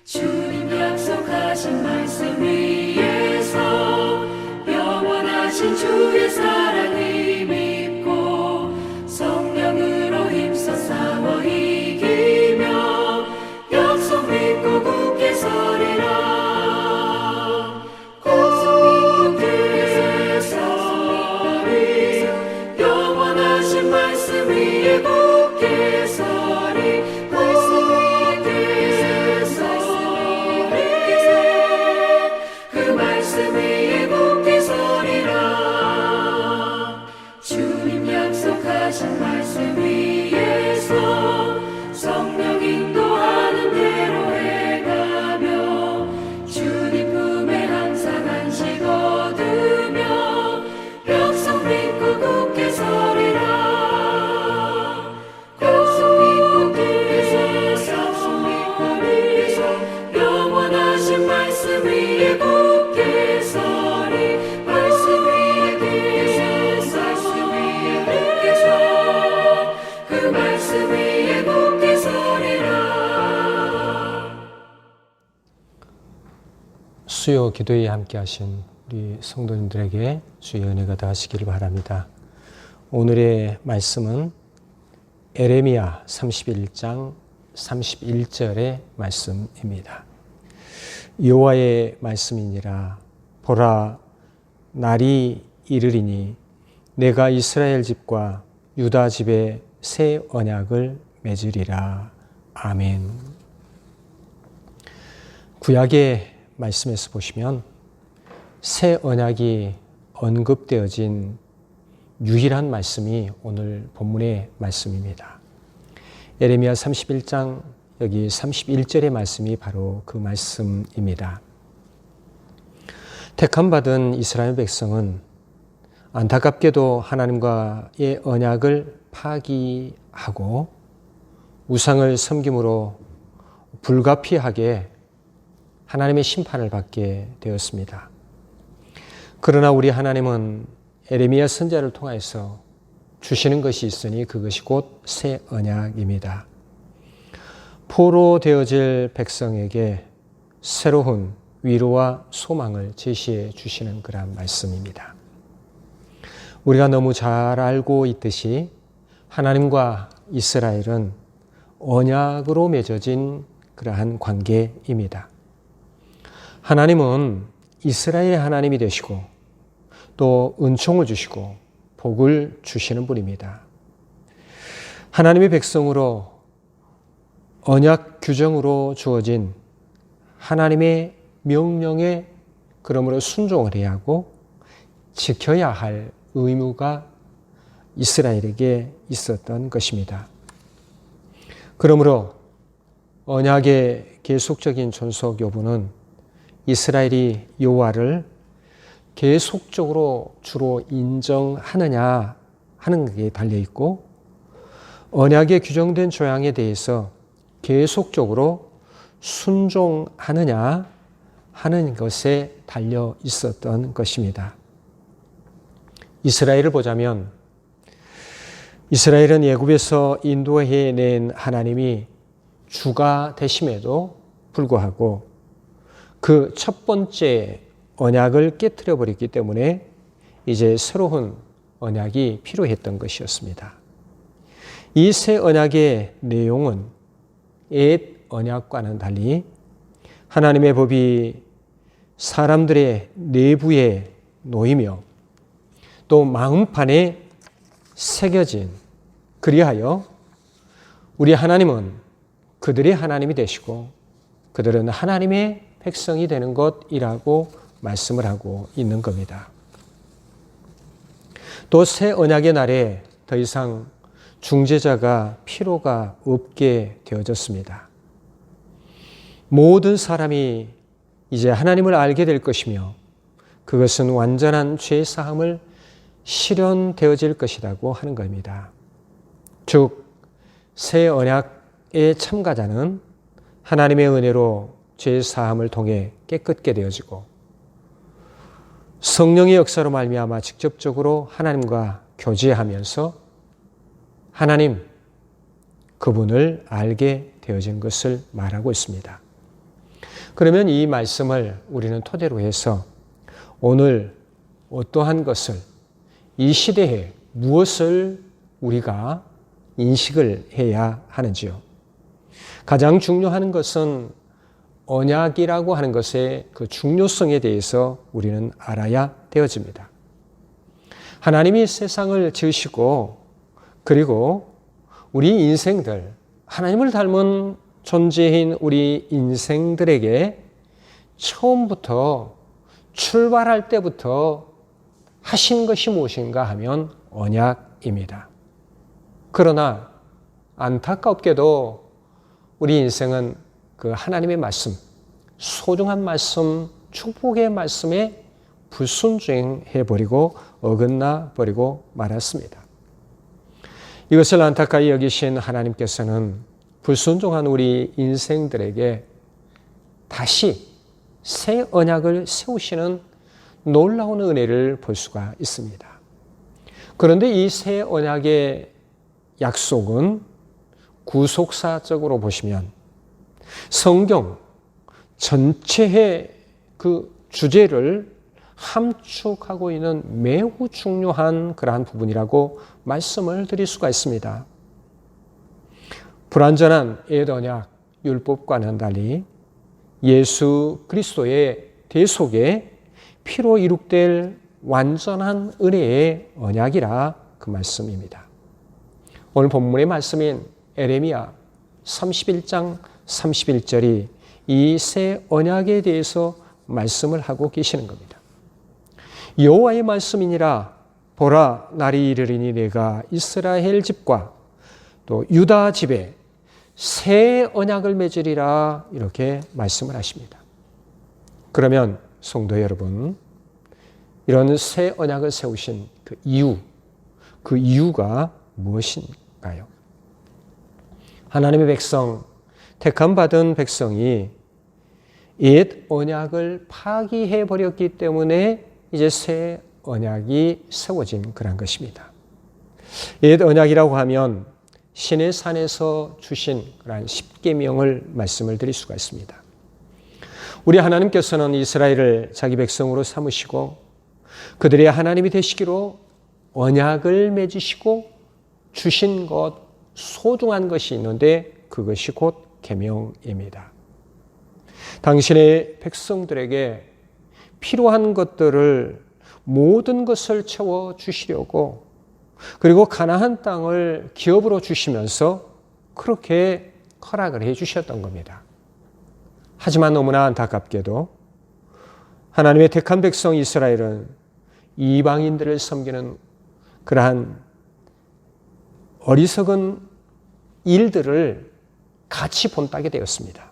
주님 약속하신 말씀 위에서 영원하신 주의 사랑을 믿고 성령으로 힘써 싸워 이기며 약속 믿고 굳게 서리라. 굳게 서리 영원하신 말씀 위에 굳게 서리. 그 말씀 위에 굳게 서리라. 주님 약속하신 말씀 위에서 성령 인도하는 대로 해가며 주님 품에 항상 안식 얻으며 약속 믿고 굳게 서리라. 약속 믿고 굳게 서리 영원하신 말씀 위에 굳게 서리. 말씀 위에 굳게 서 그 말씀 위에 굳게 서리라. 수요 기도에 함께 하신 우리 성도님들에게 주의 은혜가 더하시기를 바랍니다. 오늘의 말씀은 에레미야 31장 31절의 말씀입니다. 여호와의 말씀이니라. 보라, 날이 이르리니 내가 이스라엘 집과 유다 집에 새 언약을 맺으리라. 아멘. 구약의 말씀에서 보시면 새 언약이 언급되어진 유일한 말씀이 오늘 본문의 말씀입니다. 에레미야 31장 여기 31절의 말씀이 바로 그 말씀입니다. 택함받은 이스라엘 백성은 안타깝게도 하나님과의 언약을 파기하고 우상을 섬김으로 불가피하게 하나님의 심판을 받게 되었습니다. 그러나 우리 하나님은 에레미야 선지자를 통해서 주시는 것이 있으니 그것이 곧 새 언약입니다. 포로되어질 백성에게 새로운 위로와 소망을 제시해 주시는 그런 말씀입니다. 우리가 너무 잘 알고 있듯이 하나님과 이스라엘은 언약으로 맺어진 그러한 관계입니다. 하나님은 이스라엘의 하나님이 되시고 또 은총을 주시고 복을 주시는 분입니다. 하나님의 백성으로 언약 규정으로 주어진 하나님의 명령에 그러므로 순종을 해야 하고 지켜야 할 의무가 이스라엘에게 있었던 것입니다. 그러므로 언약의 계속적인 존속 여부는 이스라엘이 여호와를 계속적으로 주로 인정하느냐 하는 게 달려있고 언약에 규정된 조항에 대해서 계속적으로 순종하느냐 하는 것에 달려 있었던 것입니다. 이스라엘을 보자면 이스라엘은 애굽에서 인도해낸 하나님이 주가 되심에도 불구하고 그 첫 번째 언약을 깨트려 버렸기 때문에 이제 새로운 언약이 필요했던 것이었습니다. 이 새 언약의 내용은 옛 언약과는 달리 하나님의 법이 사람들의 내부에 놓이며 또 마음판에 새겨진 그리하여 우리 하나님은 그들의 하나님이 되시고 그들은 하나님의 백성이 되는 것이라고 말씀을 하고 있는 겁니다. 또 새 언약의 날에 더 이상 중재자가 필요가 없게 되어졌습니다. 모든 사람이 이제 하나님을 알게 될 것이며 그것은 완전한 죄 사함을 실현되어질 것이라고 하는 겁니다. 즉, 새 언약의 참가자는 하나님의 은혜로 죄 사함을 통해 깨끗게 되어지고 성령의 역사로 말미암아 직접적으로 하나님과 교제하면서 하나님, 그분을 알게 되어진 것을 말하고 있습니다. 그러면 이 말씀을 우리는 토대로 해서 오늘 어떠한 것을, 이 시대에 무엇을 우리가 인식을 해야 하는지요. 가장 중요한 것은 언약이라고 하는 것의 그 중요성에 대해서 우리는 알아야 되어집니다. 하나님이 세상을 지으시고 그리고 우리 인생들, 하나님을 닮은 존재인 우리 인생들에게 처음부터 출발할 때부터 하신 것이 무엇인가 하면 언약입니다. 그러나 안타깝게도 우리 인생은 그 하나님의 말씀, 소중한 말씀, 축복의 말씀에 불순종해버리고 어긋나 버리고 말았습니다. 이것을 안타까이 여기신 하나님께서는 불순종한 우리 인생들에게 다시 새 언약을 세우시는 놀라운 은혜를 볼 수가 있습니다. 그런데 이 새 언약의 약속은 구속사적으로 보시면 성경 전체의 그 주제를 함축하고 있는 매우 중요한 그러한 부분이라고 말씀을 드릴 수가 있습니다. 불완전한 옛 언약 율법과는 달리 예수 그리스도의 대속에 피로 이룩될 완전한 은혜의 언약이라 그 말씀입니다. 오늘 본문의 말씀인 에레미야 31장 31절이 이 새 언약에 대해서 말씀을 하고 계시는 겁니다. 여호와의 말씀이니라. 보라, 날이 이르리니 내가 이스라엘 집과 또 유다 집에 새 언약을 맺으리라, 이렇게 말씀을 하십니다. 그러면 성도 여러분, 이런 새 언약을 세우신 그 이유가 무엇인가요? 하나님의 백성, 택함받은 백성이 옛 언약을 파기해버렸기 때문에 이제 새 언약이 세워진 그런 것입니다. 옛 언약이라고 하면 신의 산에서 주신 그런 십계명을 말씀을 드릴 수가 있습니다. 우리 하나님께서는 이스라엘을 자기 백성으로 삼으시고 그들의 하나님이 되시기로 언약을 맺으시고 주신 것, 소중한 것이 있는데 그것이 곧 계명입니다. 당신의 백성들에게 필요한 것들을, 모든 것을 채워 주시려고, 그리고 가나안 땅을 기업으로 주시면서 그렇게 허락을 해 주셨던 겁니다. 하지만 너무나 안타깝게도 하나님의 택한 백성 이스라엘은 이방인들을 섬기는 그러한 어리석은 일들을 같이 본따게 되었습니다.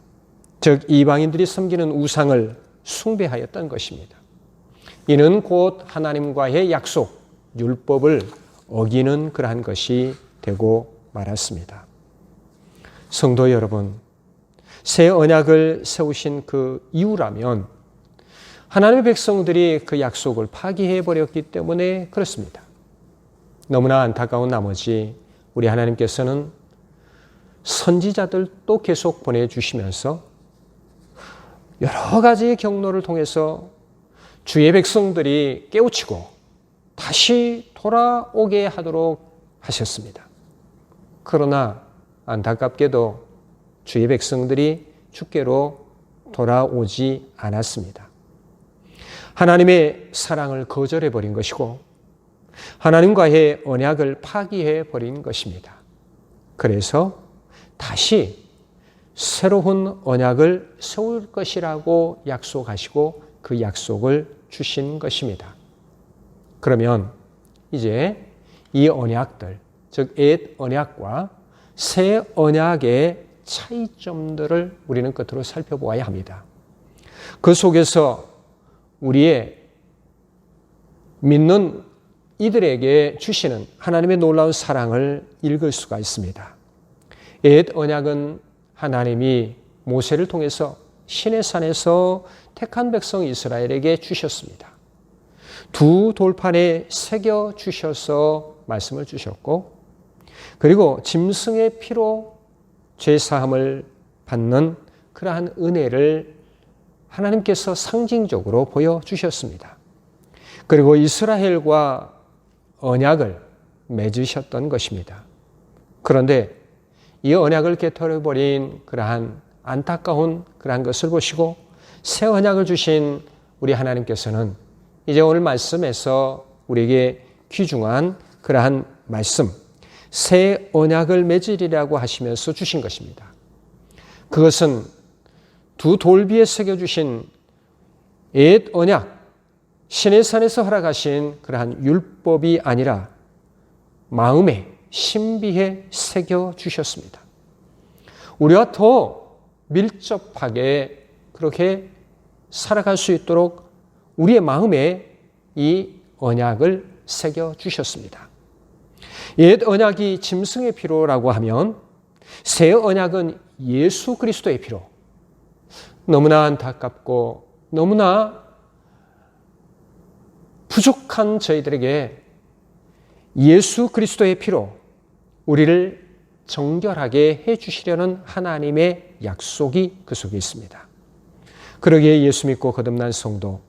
즉 이방인들이 섬기는 우상을 숭배하였던 것입니다. 이는 곧 하나님과의 약속, 율법을 어기는 그러한 것이 되고 말았습니다. 성도 여러분, 새 언약을 세우신 그 이유라면 하나님의 백성들이 그 약속을 파기해버렸기 때문에 그렇습니다. 너무나 안타까운 나머지 우리 하나님께서는 선지자들도 계속 보내주시면서 여러 가지의 경로를 통해서 주의 백성들이 깨우치고 다시 돌아오게 하도록 하셨습니다. 그러나 안타깝게도 주의 백성들이 주께로 돌아오지 않았습니다. 하나님의 사랑을 거절해버린 것이고 하나님과의 언약을 파기해버린 것입니다. 그래서 다시 새로운 언약을 세울 것이라고 약속하시고 그 약속을 주신 것입니다. 그러면 이제 이 언약들, 즉 옛 언약과 새 언약의 차이점들을 우리는 끝으로 살펴보아야 합니다. 그 속에서 우리의 믿는 이들에게 주시는 하나님의 놀라운 사랑을 읽을 수가 있습니다. 옛 언약은 하나님이 모세를 통해서 신의 산에서 택한 백성 이스라엘에게 주셨습니다. 두 돌판에 새겨 주셔서 말씀을 주셨고, 그리고 짐승의 피로 죄사함을 받는 그러한 은혜를 하나님께서 상징적으로 보여주셨습니다. 그리고 이스라엘과 언약을 맺으셨던 것입니다. 그런데 이 언약을 깨트려버린 그러한 안타까운 그러한 것을 보시고 새 언약을 주신 우리 하나님께서는 이제 오늘 말씀에서 우리에게 귀중한 그러한 말씀, 새 언약을 맺으리라고 하시면서 주신 것입니다. 그것은 두 돌비에 새겨주신 옛 언약, 시내산에서 허락하신 그러한 율법이 아니라 마음에 신비에 새겨주셨습니다. 우리와 더 밀접하게 그렇게 살아갈 수 있도록 우리의 마음에 이 언약을 새겨주셨습니다. 옛 언약이 짐승의 피로라고 하면 새 언약은 예수 그리스도의 피로, 너무나 안타깝고 너무나 부족한 저희들에게 예수 그리스도의 피로 우리를 정결하게 해주시려는 하나님의 약속이 그 속에 있습니다. 그러기에 예수 믿고 거듭난 성도,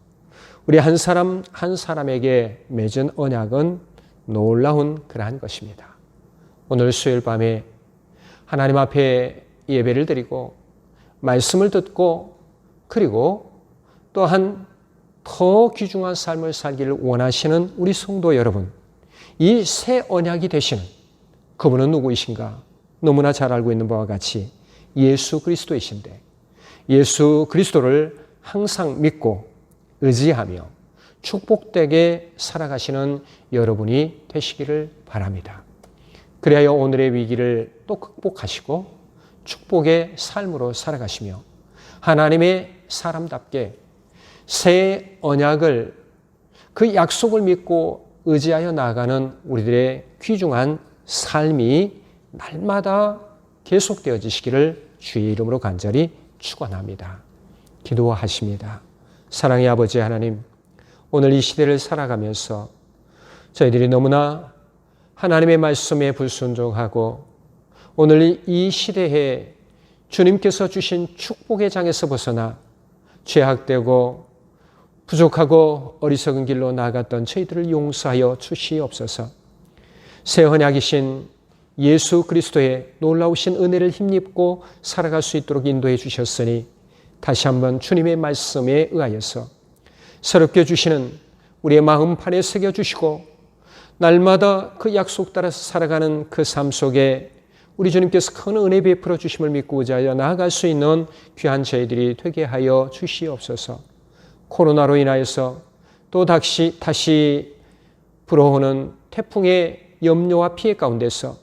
우리 한 사람 한 사람에게 맺은 언약은 놀라운 그러한 것입니다. 오늘 수요일 밤에 하나님 앞에 예배를 드리고 말씀을 듣고 그리고 또한 더 귀중한 삶을 살기를 원하시는 우리 성도 여러분, 이 새 언약이 되시는 그분은 누구이신가? 너무나 잘 알고 있는 바와 같이 예수 그리스도이신데, 예수 그리스도를 항상 믿고 의지하며 축복되게 살아가시는 여러분이 되시기를 바랍니다. 그래야 오늘의 위기를 또 극복하시고 축복의 삶으로 살아가시며 하나님의 사람답게 새 언약을, 그 약속을 믿고 의지하여 나아가는 우리들의 귀중한 삶이 날마다 계속되어지시기를 주의 이름으로 간절히 축원합니다. 기도하십니다. 사랑의 아버지 하나님, 오늘 이 시대를 살아가면서 저희들이 너무나 하나님의 말씀에 불순종하고 오늘 이 시대에 주님께서 주신 축복의 장에서 벗어나 죄악되고 부족하고 어리석은 길로 나아갔던 저희들을 용서하여 주시옵소서. 새 언약이신 예수 그리스도의 놀라우신 은혜를 힘입고 살아갈 수 있도록 인도해 주셨으니 다시 한번 주님의 말씀에 의하여서 새롭게 주시는 우리의 마음판에 새겨주시고 날마다 그 약속 따라서 살아가는 그 삶 속에 우리 주님께서 큰 은혜 베풀어 주심을 믿고 의지하여 나아갈 수 있는 귀한 저희들이 되게 하여 주시옵소서. 코로나로 인하여서 또 다시 불어오는 태풍의 염려와 피해 가운데서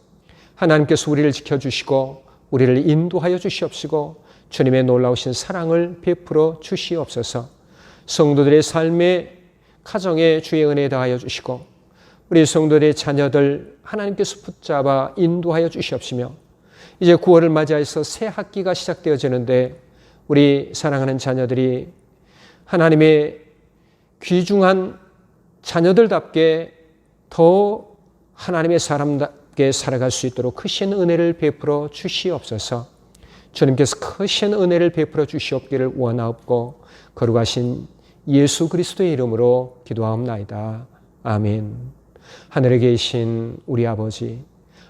하나님께서 우리를 지켜주시고 우리를 인도하여 주시옵시고 주님의 놀라우신 사랑을 베풀어 주시옵소서. 성도들의 삶의 가정에 주의 은혜 더하여 주시고 우리 성도들의 자녀들 하나님께서 붙잡아 인도하여 주시옵시며 이제 9월을 맞이해서 새 학기가 시작되어지는데 우리 사랑하는 자녀들이 하나님의 귀중한 자녀들답게 더 하나님의 사람답게 살아갈 수 있도록 크신 은혜를 베풀어 주시옵소서. 주님께서 크신 은혜를 베풀어 주시옵기를 원하옵고 거룩하신 예수 그리스도의 이름으로 기도하옵나이다. 아멘. 하늘에 계신 우리 아버지,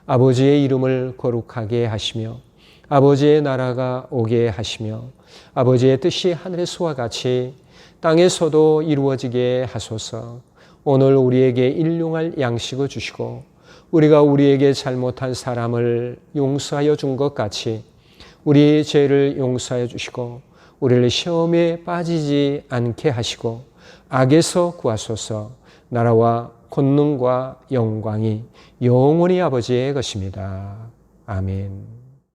아버지의 이름을 거룩하게 하시며 아버지의 나라가 오게 하시며 아버지의 뜻이 하늘에서와 같이 땅에서도 이루어지게 하소서. 오늘 우리에게 일용할 양식을 주시고 우리가 우리에게 잘못한 사람을 용서하여 준 것 같이 우리의 죄를 용서하여 주시고 우리를 시험에 빠지지 않게 하시고 악에서 구하소서. 나라와 권능과 영광이 영원히 아버지의 것입니다. 아멘.